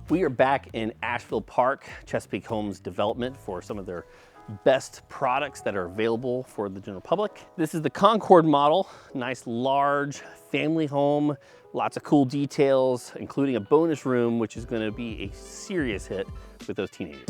We are back in Asheville Park, Chesapeake Homes development for some of their best products that are available for the general public. This is the Concord model, nice large family home, lots of cool details, including a bonus room, which is going to be a serious hit with those teenagers.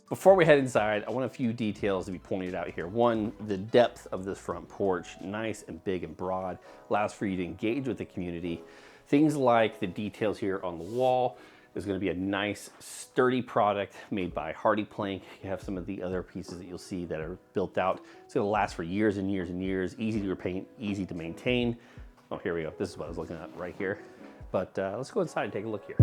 Before we head inside, I want a few details to be pointed out here. One, the depth of this front porch, nice and big and broad, allows for you to engage with the community. Things like the details here on the wall. There's going to be a nice sturdy product made by Hardy Plank. You have some of the other pieces that you'll see that are built out. It's going to last for years and years and years, easy to repaint, easy to maintain. Oh, here we go. This is what I was looking at right here. But let's go inside and take a look here.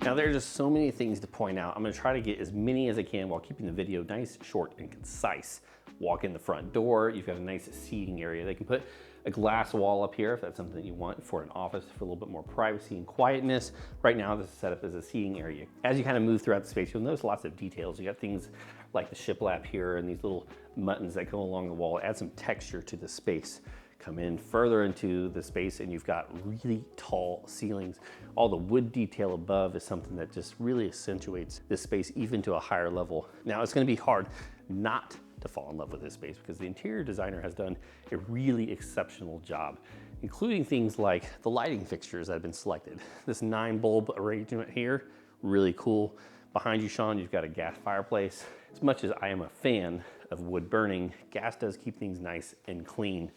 Now there are just so many things to point out. I'm gonna try to get as many as I can while keeping the video nice, short, and concise. Walk in the front door, you've got a nice seating area. They can put a glass wall up here if that's something that you want for an office for a little bit more privacy and quietness. Right now this is set up as a seating area. As you kind of move throughout the space, you'll notice lots of details. You got things like the shiplap here and these little buttons that go along the wall. Add some texture to the space. Come in further into the space and you've got really tall ceilings. All the wood detail above is something that just really accentuates this space even to a higher level. Now it's going to be hard not to fall in love with this space because the interior designer has done a really exceptional job, including things like the lighting fixtures that have been selected. This 9-bulb arrangement here, really cool. Behind you, Sean, you've got a gas fireplace. As much as I am a fan of wood burning, gas does keep things nice and clean.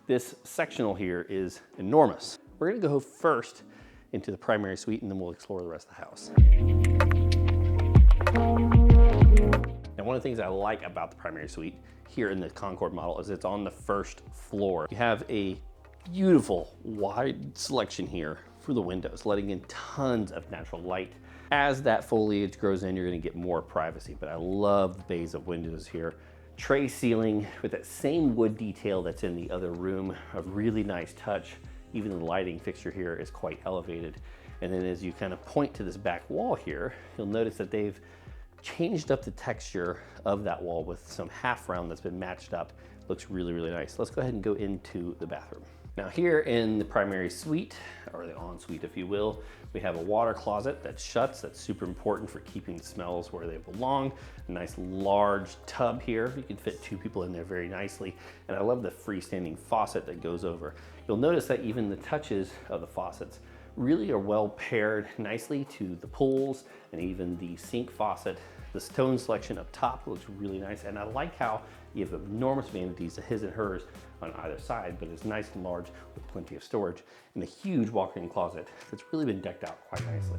This sectional here is enormous. We're gonna go first into the primary suite and then we'll explore the rest of the house. Now, one of the things I like about the primary suite here in the Concord model is it's on the first floor. You have a beautiful wide selection here for the windows, letting in tons of natural light. As that foliage grows in, you're gonna get more privacy, but I love the bays of windows here. Tray ceiling with that same wood detail that's in the other room, a really nice touch. Even the lighting fixture here is quite elevated. And then as you kind of point to this back wall here, you'll notice that they've changed up the texture of that wall with some half round that's been matched up. Looks really, really nice. Let's go ahead and go into the bathroom. Now here in the primary suite, or the ensuite if you will, we have a water closet that shuts. That's super important for keeping the smells where they belong. A nice large tub here. You can fit 2 people in there very nicely. And I love the freestanding faucet that goes over. You'll notice that even the touches of the faucets really are well paired nicely to the pools and even the sink faucet. The stone selection up top looks really nice. And I like how you have enormous vanities, his and hers, on either side, but it's nice and large with plenty of storage and a huge walk-in closet that's really been decked out quite nicely.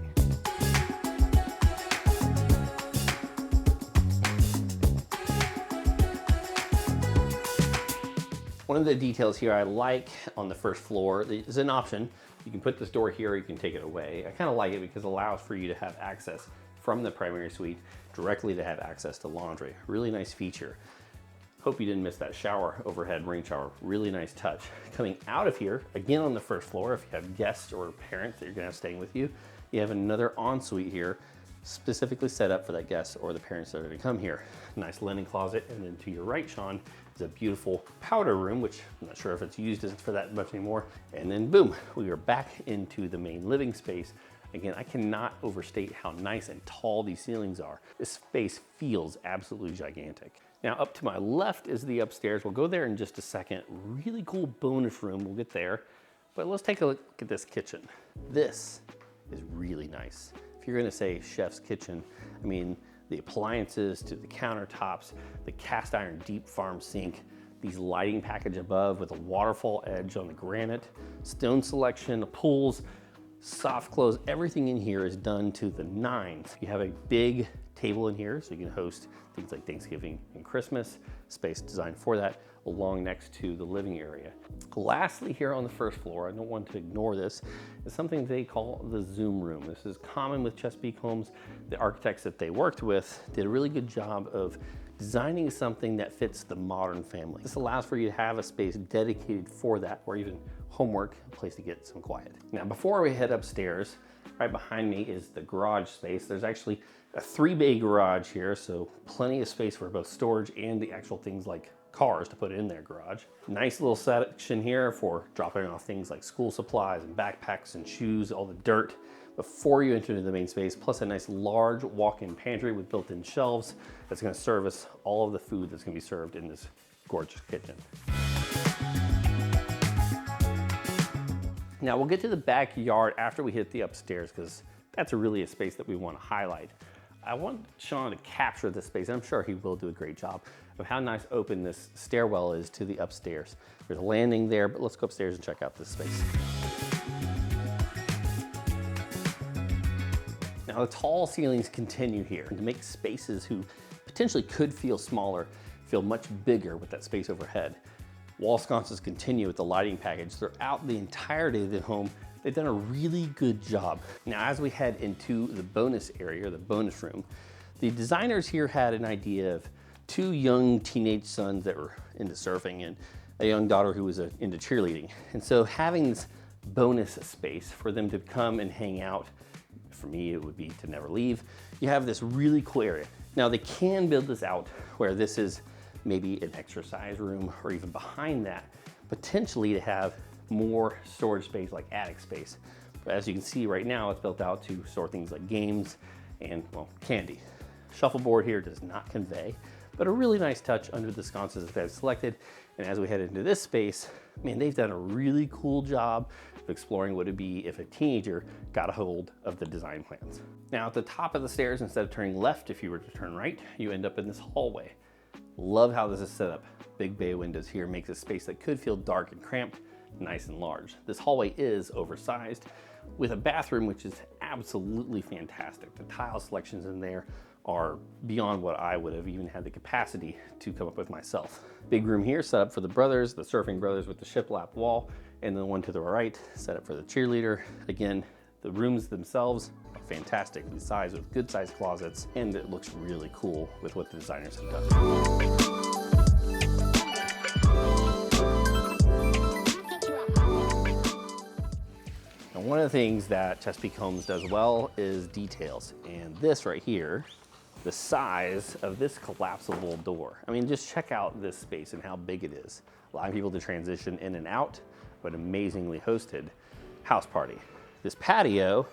One of the details here I like on the first floor is an option. You can put this door here, or you can take it away. I kind of like it because it allows for you to have access from the primary suite directly to have access to laundry. Really nice feature. Hope you didn't miss that shower, overhead rain shower. Really nice touch. Coming out of here, again on the first floor, if you have guests or parents that you're gonna have staying with you, you have another ensuite here, specifically set up for that guest or the parents that are gonna come here. Nice linen closet, and then to your right, Sean, is a beautiful powder room, which I'm not sure if it's used for that much anymore. And then boom, we are back into the main living space. Again, I cannot overstate how nice and tall these ceilings are. This space feels absolutely gigantic. Now up to my left is the upstairs. We'll go there in just a second. Really cool bonus room, we'll get there. But let's take a look at this kitchen. This is really nice. If you're gonna say chef's kitchen, I mean, the appliances to the countertops, the cast iron deep farm sink, these lighting package above with a waterfall edge on the granite, stone selection, pools, soft close, everything in here is done to the nines. You have a big table in here so you can host things like Thanksgiving and Christmas, space designed for that, along next to the living area. Lastly, here on the first floor, I don't want to ignore this, is something they call the Zoom room. This is common with Chesapeake Homes. The architects that they worked with did a really good job of designing something that fits the modern family. This allows for you to have a space dedicated for that, or even homework, a place to get some quiet. Now, before we head upstairs, Right behind me is the garage space. There's actually a 3-bay garage here, so plenty of space for both storage and the actual things like cars to put in their garage. Nice little section here for dropping off things like school supplies and backpacks and shoes, all the dirt before you enter into the main space, plus a nice large walk-in pantry with built-in shelves that's going to service all of the food that's going to be served in this gorgeous kitchen. Now we'll get to the backyard after we hit the upstairs, because that's really a space that we want to highlight. I want Sean to capture this space, and I'm sure he will do a great job, of how nice open this stairwell is to the upstairs. There's a landing there, but let's go upstairs and check out this space. Now the tall ceilings continue here to make spaces who potentially could feel smaller feel much bigger with that space overhead. Wall sconces continue with the lighting package throughout the entirety of the home. They've done a really good job. Now, as we head into the bonus area, the bonus room, the designers here had an idea of 2 young teenage sons that were into surfing and a young daughter who was into cheerleading. And so having this bonus space for them to come and hang out, for me, it would be to never leave. You have this really cool area. Now, they can build this out where this is maybe an exercise room, or even behind that, potentially to have more storage space like attic space. But as you can see right now, it's built out to store things like games and, well, candy. Shuffleboard here does not convey, but a really nice touch under the sconces that I've selected. And as we head into this space, man, they've done a really cool job of exploring what it'd be if a teenager got a hold of the design plans. Now at the top of the stairs, instead of turning left, if you were to turn right, you end up in this hallway. Love how this is set up. Big bay windows here makes a space that could feel dark and cramped nice and large. This hallway is oversized with a bathroom which is absolutely fantastic. The tile selections in there are beyond what I would have even had the capacity to come up with myself. Big room here set up for the brothers, the surfing brothers with the shiplap wall, and the one to the right set up for the cheerleader. Again, the rooms themselves are fantastically sized with good sized closets, and it looks really cool with what the designers have done. One of the things that Chesapeake Homes does well is details, and this right here, the size of this collapsible door. I mean, just check out this space and how big it is. Allowing people to transition in and out of an amazingly hosted house party. This patio,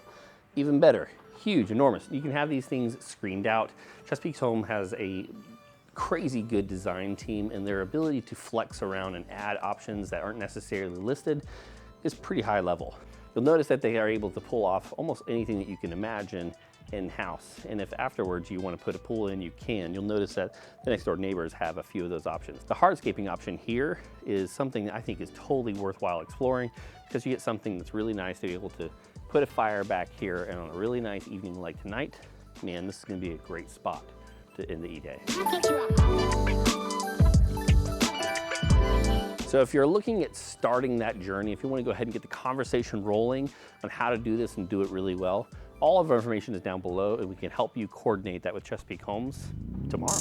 even better, huge, enormous. You can have these things screened out. Chesapeake Home has a crazy good design team, and their ability to flex around and add options that aren't necessarily listed is pretty high level. You'll notice that they are able to pull off almost anything that you can imagine in-house. And if afterwards you want to put a pool in, you can. You'll notice that the next door neighbors have a few of those options. The hardscaping option here is something that I think is totally worthwhile exploring, because you get something that's really nice to be able to put a fire back here, and on a really nice evening like tonight, man, this is going to be a great spot to end the E-Day. So if you're looking at starting that journey, if you want to go ahead and get the conversation rolling on how to do this and do it really well, all of our information is down below, and we can help you coordinate that with Chesapeake Homes tomorrow.